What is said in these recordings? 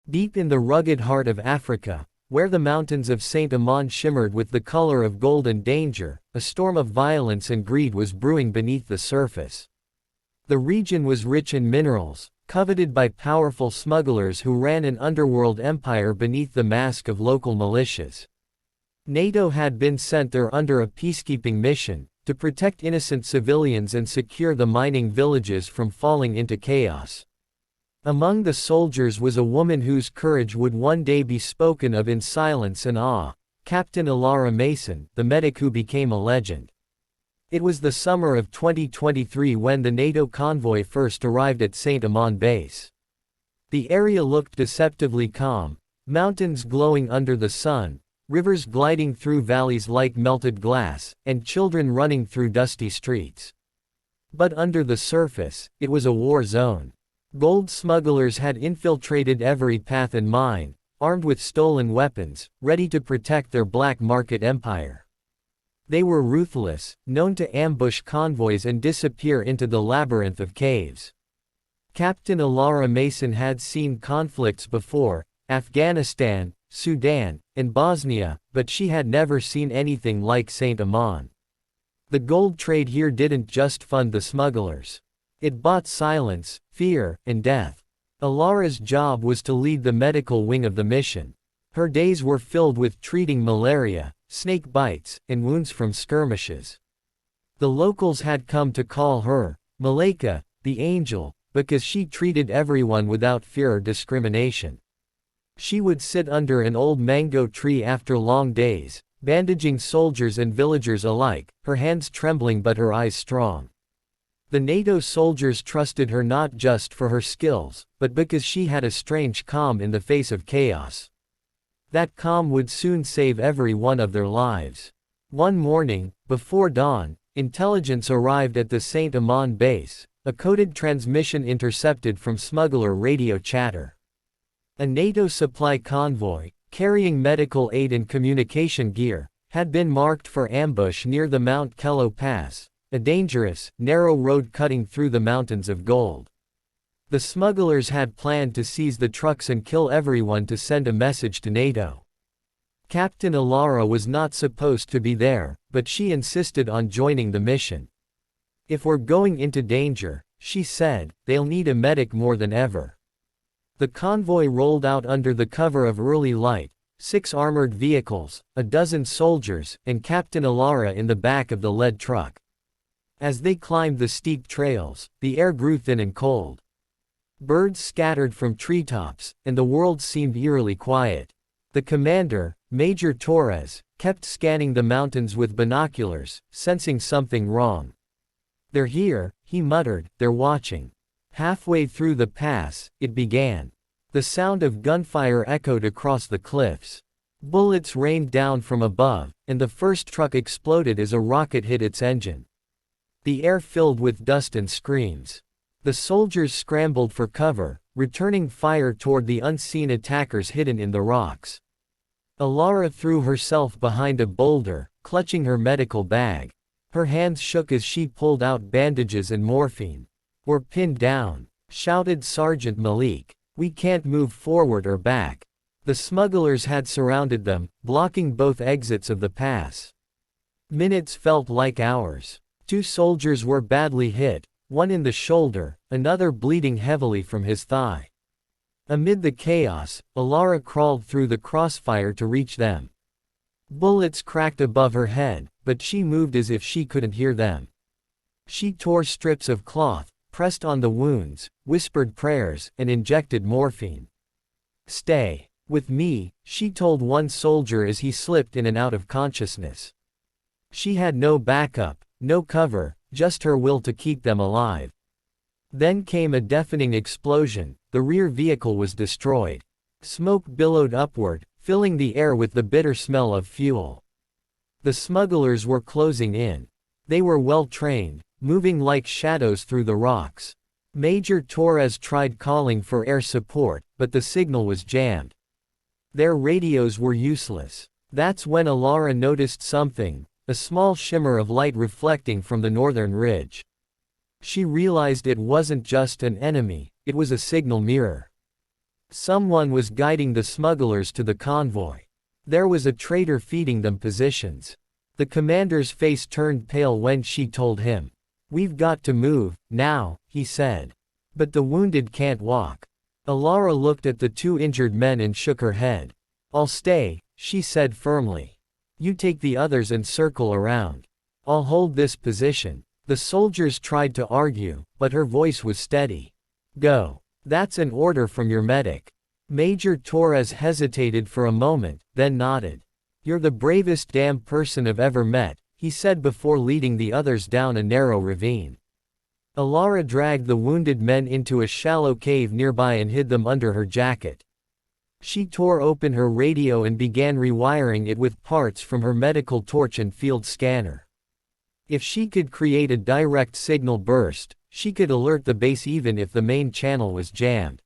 Deep in the rugged heart of Africa, where the mountains of Saint Amand shimmered with the color of gold and danger, a storm of violence and greed was brewing beneath the surface. The region was rich in minerals, coveted by powerful smugglers who ran an underworld empire beneath the mask of local militias. NATO had been sent there under a peacekeeping mission, to protect innocent civilians and secure the mining villages from falling into chaos. Among the soldiers was a woman whose courage would one day be spoken of in silence and awe, Captain Ilara Mason, the medic who became a legend. It was the summer of 2023 when the NATO convoy first arrived at Saint Amand base. The area looked deceptively calm, mountains glowing under the sun, rivers gliding through valleys like melted glass, and children running through dusty streets. But under the surface, it was a war zone. Gold smugglers had infiltrated every path and mine, armed with stolen weapons, ready to protect their black market empire. They were ruthless, known to ambush convoys and disappear into the labyrinth of caves. Captain Ilara Mason had seen conflicts before, Afghanistan, Sudan, and Bosnia, but she had never seen anything like Saint Amand. The gold trade here didn't just fund the smugglers. It bought silence, fear, and death. Ilara's job was to lead the medical wing of the mission. Her days were filled with treating malaria, snake bites, and wounds from skirmishes. The locals had come to call her Malaika, the angel, because she treated everyone without fear or discrimination. She would sit under an old mango tree after long days, bandaging soldiers and villagers alike, her hands trembling but her eyes strong. The NATO soldiers trusted her not just for her skills, but because she had a strange calm in the face of chaos. That calm would soon save every one of their lives. One morning, before dawn, intelligence arrived at the Saint Amand base, a coded transmission intercepted from smuggler radio chatter. A NATO supply convoy, carrying medical aid and communication gear, had been marked for ambush near the Mount Kello Pass, a dangerous, narrow road cutting through the mountains of gold. The smugglers had planned to seize the trucks and kill everyone to send a message to NATO. Captain Ilara was not supposed to be there, but she insisted on joining the mission. "If we're going into danger," she said, "they'll need a medic more than ever." The convoy rolled out under the cover of early light, 6 armored vehicles, a dozen soldiers, and Captain Ilara in the back of the lead truck. As they climbed the steep trails, the air grew thin and cold. Birds scattered from treetops, and the world seemed eerily quiet. The commander, Major Torres, kept scanning the mountains with binoculars, sensing something wrong. "They're here," he muttered, "they're watching." Halfway through the pass, it began. The sound of gunfire echoed across the cliffs. Bullets rained down from above, and the first truck exploded as a rocket hit its engine. The air filled with dust and screams. The soldiers scrambled for cover, returning fire toward the unseen attackers hidden in the rocks. Ilara threw herself behind a boulder, clutching her medical bag. Her hands shook as she pulled out bandages and morphine. "We're pinned down," shouted Sergeant Malik. "We can't move forward or back." The smugglers had surrounded them, blocking both exits of the pass. Minutes felt like hours. 2 soldiers were badly hit, one in the shoulder, another bleeding heavily from his thigh. Amid the chaos, Ilara crawled through the crossfire to reach them. Bullets cracked above her head, but she moved as if she couldn't hear them. She tore strips of cloth, pressed on the wounds, whispered prayers, and injected morphine. "Stay with me," she told one soldier as he slipped in and out of consciousness. She had no backup, no cover, just her will to keep them alive. Then came a deafening explosion. The rear vehicle was destroyed. Smoke billowed upward, filling the air with the bitter smell of fuel. The smugglers were closing in. They were well trained, moving like shadows through the rocks. Major Torres tried calling for air support, but the signal was jammed. Their radios were useless. That's when Ilara noticed something, a small shimmer of light reflecting from the northern ridge. She realized it wasn't just an enemy, it was a signal mirror. Someone was guiding the smugglers to the convoy. There was a traitor feeding them positions. The commander's face turned pale when she told him. "We've got to move, now," he said. "But the wounded can't walk." Alara looked at the two injured men and shook her head. "I'll stay," she said firmly. "You take the others and circle around. I'll hold this position." The soldiers tried to argue, but her voice was steady. "Go. That's an order from your medic." Major Torres hesitated for a moment, then nodded. "You're the bravest damn person I've ever met," he said before leading the others down a narrow ravine. Alara dragged the wounded men into a shallow cave nearby and hid them under her jacket. She tore open her radio and began rewiring it with parts from her medical torch and field scanner. If she could create a direct signal burst, she could alert the base even if the main channel was jammed.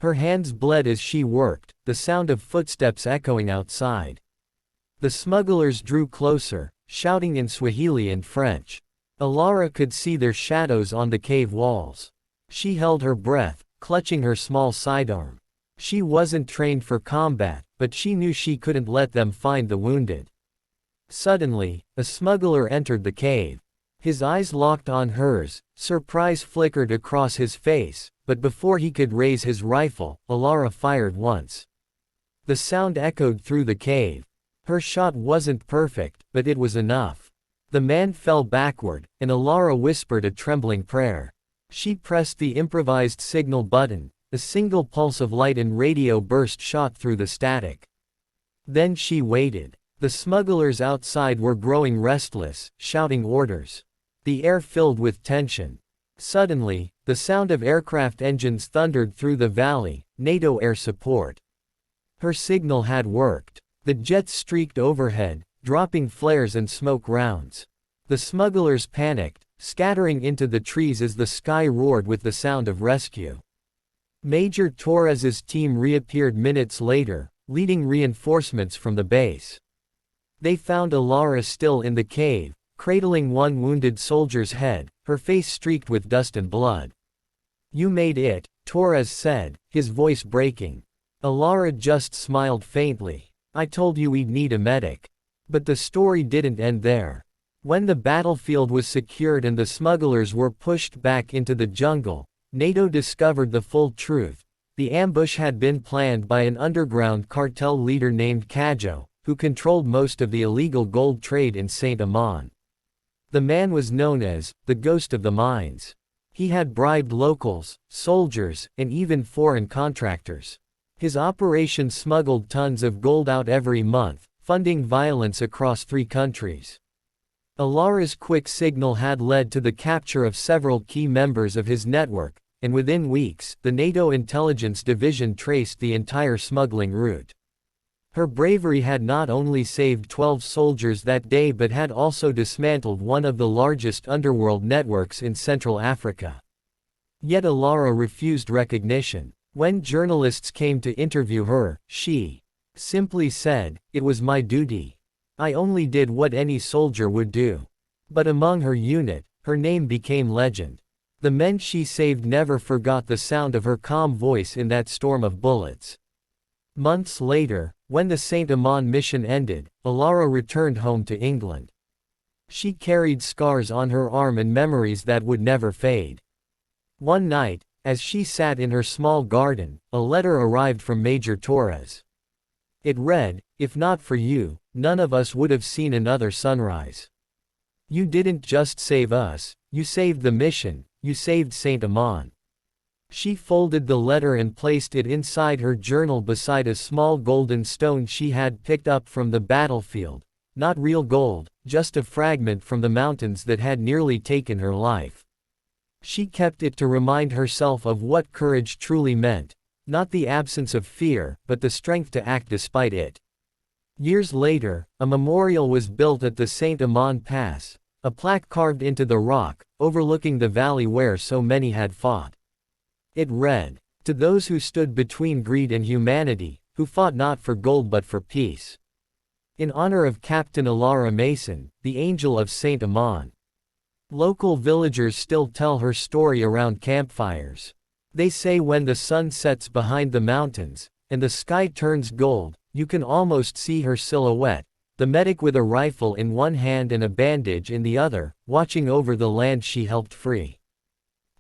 Her hands bled as she worked, the sound of footsteps echoing outside. The smugglers drew closer, shouting in Swahili and French. Alara could see their shadows on the cave walls. She held her breath, clutching her small sidearm. She wasn't trained for combat, but she knew she couldn't let them find the wounded. Suddenly, a smuggler entered the cave. His eyes locked on hers, surprise flickered across his face, but before he could raise his rifle, Alara fired once. The sound echoed through the cave. Her shot wasn't perfect, but it was enough. The man fell backward, and Alara whispered a trembling prayer. She pressed the improvised signal button. A single pulse of light and radio burst shot through the static. Then she waited. The smugglers outside were growing restless, shouting orders. The air filled with tension. Suddenly, the sound of aircraft engines thundered through the valley, NATO air support. Her signal had worked. The jets streaked overhead, dropping flares and smoke rounds. The smugglers panicked, scattering into the trees as the sky roared with the sound of rescue. Major Torres's team reappeared minutes later, leading reinforcements from the base. They found Alara still in the cave, cradling one wounded soldier's head, her face streaked with dust and blood. "You made it," Torres said, his voice breaking. Alara just smiled faintly. "I told you we'd need a medic." But the story didn't end there. When the battlefield was secured and the smugglers were pushed back into the jungle, NATO discovered the full truth. The ambush had been planned by an underground cartel leader named Kajo, who controlled most of the illegal gold trade in Saint-Amand. The man was known as the Ghost of the Mines. He had bribed locals, soldiers, and even foreign contractors. His operation smuggled tons of gold out every month, funding violence across 3 countries. Alara's quick signal had led to the capture of several key members of his network, and within weeks, the NATO intelligence division traced the entire smuggling route. Her bravery had not only saved 12 soldiers that day but had also dismantled one of the largest underworld networks in Central Africa. Yet Alara refused recognition. When journalists came to interview her, she simply said, "It was my duty. I only did what any soldier would do." But among her unit, her name became legend. The men she saved never forgot the sound of her calm voice in that storm of bullets. Months later, when the Saint-Amand mission ended, Alara returned home to England. She carried scars on her arm and memories that would never fade. One night, as she sat in her small garden, a letter arrived from Major Torres. It read, "If not for you, none of us would have seen another sunrise. You didn't just save us, you saved the mission, you saved Saint-Amand." She folded the letter and placed it inside her journal beside a small golden stone she had picked up from the battlefield. Not real gold, just a fragment from the mountains that had nearly taken her life. She kept it to remind herself of what courage truly meant. Not the absence of fear, but the strength to act despite it. Years later, a memorial was built at the Saint-Amand Pass, a plaque carved into the rock, overlooking the valley where so many had fought. It read, "To those who stood between greed and humanity, who fought not for gold but for peace. In honor of Captain Alara Mason, the Angel of Saint-Amand." Local villagers still tell her story around campfires. They say when the sun sets behind the mountains, and the sky turns gold, you can almost see her silhouette, the medic with a rifle in one hand and a bandage in the other, watching over the land she helped free.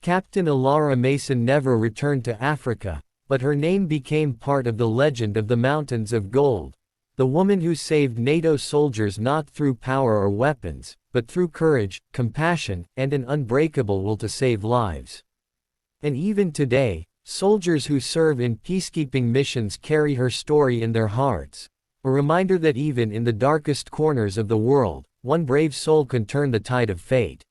Captain Ilara Mason never returned to Africa, but her name became part of the legend of the Mountains of Gold, the woman who saved NATO soldiers not through power or weapons, but through courage, compassion, and an unbreakable will to save lives. And even today, soldiers who serve in peacekeeping missions carry her story in their hearts, a reminder that even in the darkest corners of the world, one brave soul can turn the tide of fate.